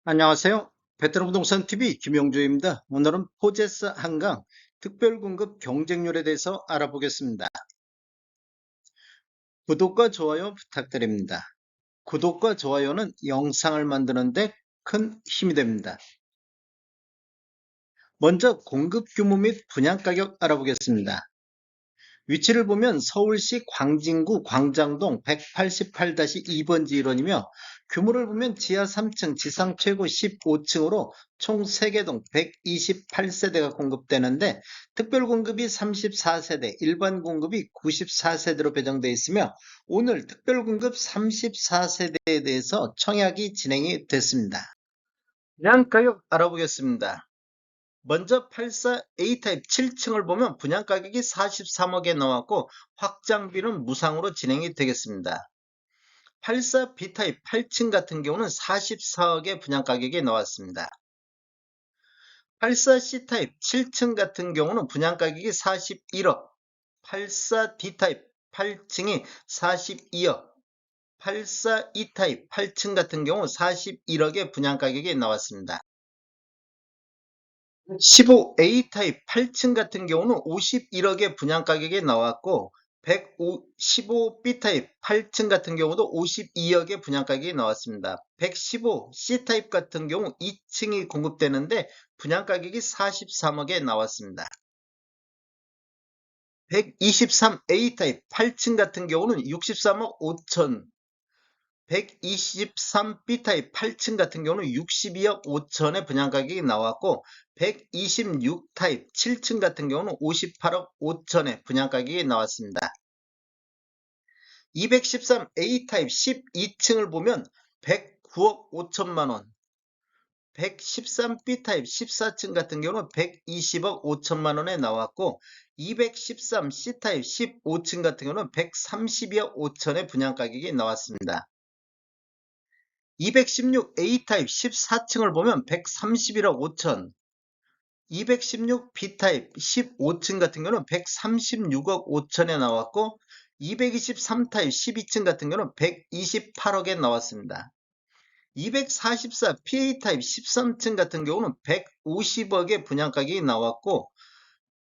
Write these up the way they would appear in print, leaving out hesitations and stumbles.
안녕하세요. 베트남부동산TV 김용조입니다. 오늘은 포제스 한강 특별공급 경쟁률에 대해서 알아보겠습니다. 구독과 좋아요 부탁드립니다. 구독과 좋아요는 영상을 만드는데 큰 힘이 됩니다. 먼저 공급 규모 및 분양가격 알아보겠습니다. 위치를 보면 서울시 광진구 광장동 188-2번지 일원이며 규모를 보면 지하 3층, 지상 최고 15층으로 총 3개 동 128세대가 공급되는데 특별 공급이 34세대, 일반 공급이 94세대로 배정되어 있으며 오늘 특별 공급 34세대에 대해서 청약이 진행이 됐습니다. 분양가격 알아보겠습니다. 먼저 84A 타입 7층을 보면 분양가격이 43억에 나왔고 확장비는 무상으로 진행이 되겠습니다. 84B 타입 8층 같은 경우는 44억의 분양가격이 나왔습니다. 84C 타입 7층 같은 경우는 분양가격이 41억, 84D 타입 8층이 42억, 84E 타입 8층 같은 경우 41억의 분양가격이 나왔습니다. 15A 타입 8층 같은 경우는 51억의 분양가격이 나왔고 115B 타입 8층 같은 경우도 52억의 분양가격이 나왔습니다. 115C 타입 같은 경우 2층이 공급되는데 분양가격이 43억에 나왔습니다. 123A 타입 8층 같은 경우는 63억 5천, 123B 타입 8층 같은 경우는 62억 5천의 분양가격이 나왔고 126 타입 7층 같은 경우는 58억 5천의 분양가격이 나왔습니다. 213A 타입 12층을 보면 109억 5천만원, 113B 타입 14층 같은 경우는 120억 5천만원에 나왔고 213C 타입 15층 같은 경우는 132억 5천의 분양가격이 나왔습니다. 216A 타입 14층을 보면 131억 5천, 216B 타입 15층 같은 경우는 136억 5천에 나왔고 223 타입 12층 같은 경우는 128억에 나왔습니다. 244 PA 타입 13층 같은 경우는 150억의 분양가격이 나왔고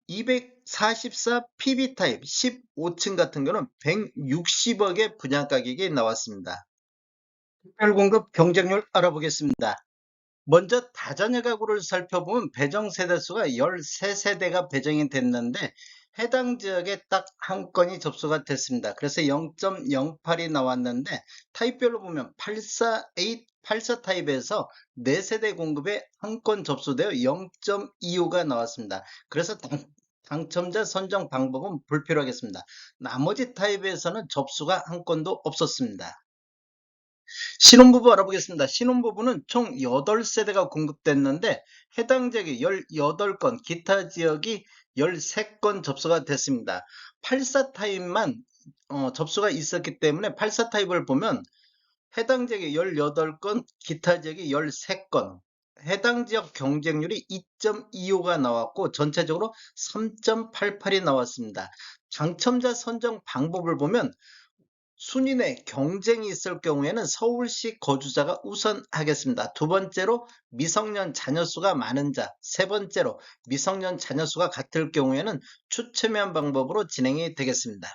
244 PB 타입 15층 같은 경우는 160억의 분양가격이 나왔습니다. 특별공급 경쟁률 알아보겠습니다. 먼저 다자녀 가구를 살펴보면 배정 세대수가 13세대가 배정이 됐는데 해당 지역에 딱 한 건이 접수가 됐습니다. 그래서 0.08이 나왔는데 타입별로 보면 84A, 84 타입에서 4세대 공급에 한 건 접수되어 0.25가 나왔습니다. 그래서 당첨자 선정 방법은 불필요하겠습니다. 나머지 타입에서는 접수가 한 건도 없었습니다. 신혼부부 알아보겠습니다. 신혼부부는 총 8세대가 공급됐는데 해당 지역이 18건, 기타 지역이 13건 접수가 됐습니다. 84 타입만 접수가 있었기 때문에 84 타입을 보면 해당 지역이 18건, 기타 지역이 13건, 해당 지역 경쟁률이 2.25가 나왔고 전체적으로 3.88이 나왔습니다. 당첨자 선정 방법을 보면 순위 내 경쟁이 있을 경우에는 서울시 거주자가 우선하겠습니다. 두 번째로 미성년 자녀수가 많은 자, 세 번째로 미성년 자녀수가 같을 경우에는 추첨한 방법으로 진행이 되겠습니다.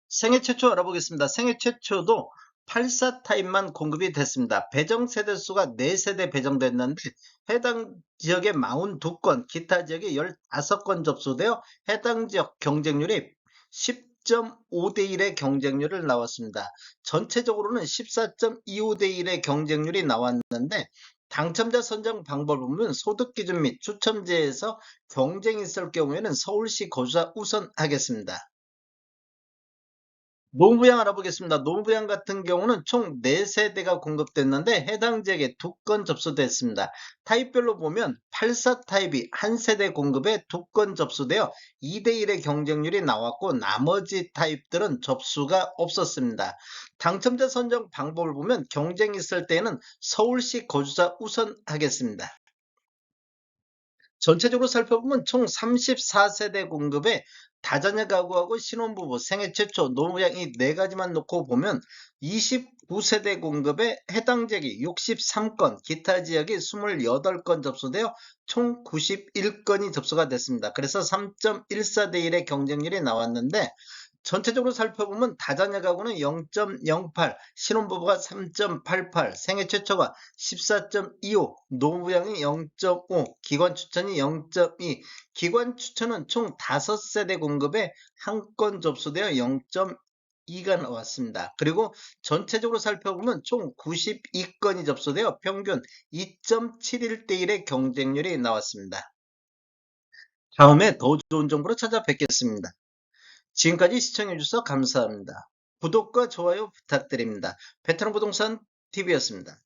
생애 최초 알아보겠습니다. 생애 최초도 84 타입만 공급이 됐습니다. 배정 세대수가 4세대 배정됐는데 해당 지역에 42건, 기타 지역에 15건 접수되어 해당 지역 경쟁률이 10.5대 1의 경쟁률을 나왔습니다. 전체적으로는 14.25대 1의 경쟁률이 나왔는데 당첨자 선정 방법을 보면 소득기준 및 추첨제에서 경쟁이 있을 경우에는 서울시 거주자 우선하겠습니다. 노무부양 알아보겠습니다. 노무부양 같은 경우는 총 4세대가 공급됐는데 해당 지역에 2건 접수됐습니다. 타입별로 보면 84 타입이 한 세대 공급에 2건 접수되어 2대1의 경쟁률이 나왔고 나머지 타입들은 접수가 없었습니다. 당첨자 선정 방법을 보면 경쟁이 있을 때는 서울시 거주자 우선하겠습니다. 전체적으로 살펴보면 총 34세대 공급의 다자녀 가구하고 신혼부부, 생애 최초, 노후부양 이 네 가지만 놓고 보면 29세대 공급의 해당 지역이 63건, 기타 지역이 28건 접수되어 총 91건이 접수가 됐습니다. 그래서 3.14대 1의 경쟁률이 나왔는데 전체적으로 살펴보면 다자녀 가구는 0.08, 신혼부부가 3.88, 생애 최초가 14.25, 노부양이 0.5, 기관 추천이 0.2, 기관 추천은 총 5세대 공급에 한 건 접수되어 0.2가 나왔습니다. 그리고 전체적으로 살펴보면 총 92건이 접수되어 평균 2.71대 1의 경쟁률이 나왔습니다. 다음에 더 좋은 정보로 찾아뵙겠습니다. 지금까지 시청해주셔서 감사합니다. 구독과 좋아요 부탁드립니다. 베트남 부동산 TV였습니다.